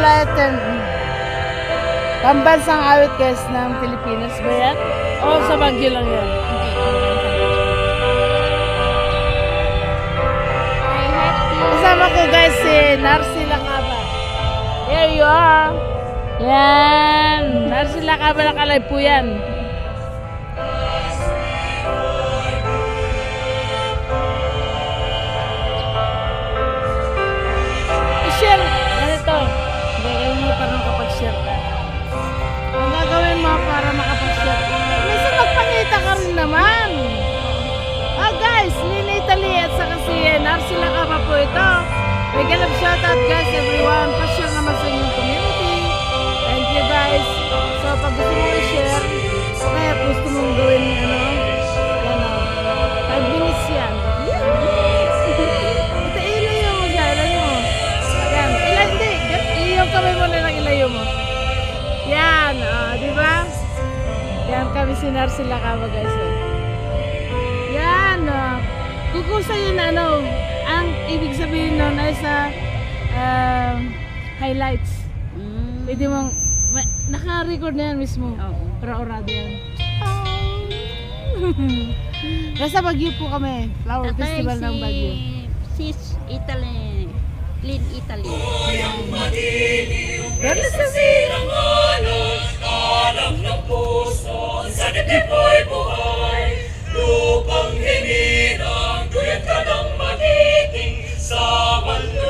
Latin. Pambansang awit guys ng Pilipinas ba yan? O sa Baguio lang yan? Kasama ko guys si Narcy Lacaba. There you are. Yan. Narcy Lacaba nakalive po yan. I-share. Ganito. Gagawin mo para makapag-share ka. Ang gagawin mo para makapag-share ka. Minsan magpakita ka rin naman. Guys, Lynn Italy at saka si Narcy Lacaba po ito. May ganap shoutout guys everyone. Pa-share naman sa inyong community. Thank you guys. So pag gusto mo i-share, kaya gusto mong gawin ano, 5 minutes yan. Ito ilayo mo siya, ilayo mo. Yan, hindi. Iyong kamay mo na lang ilayo mo. Yan, di ba? Yan kami si Narcy Lacaba guys. Yan, kukusa yun ano, ang ibig sabihin nun ay sa highlights. Pwede mong, naka-record na yan mismo. Para orado yan. Nasa Baguio po kami, Flower Festival ng Baguio. Sis Italy, Lynn Italy. Pero sa silang alam ng puso, sa dibdib mo'y buhay. Lupang hininang, tuyot ka ng magiting sa banla.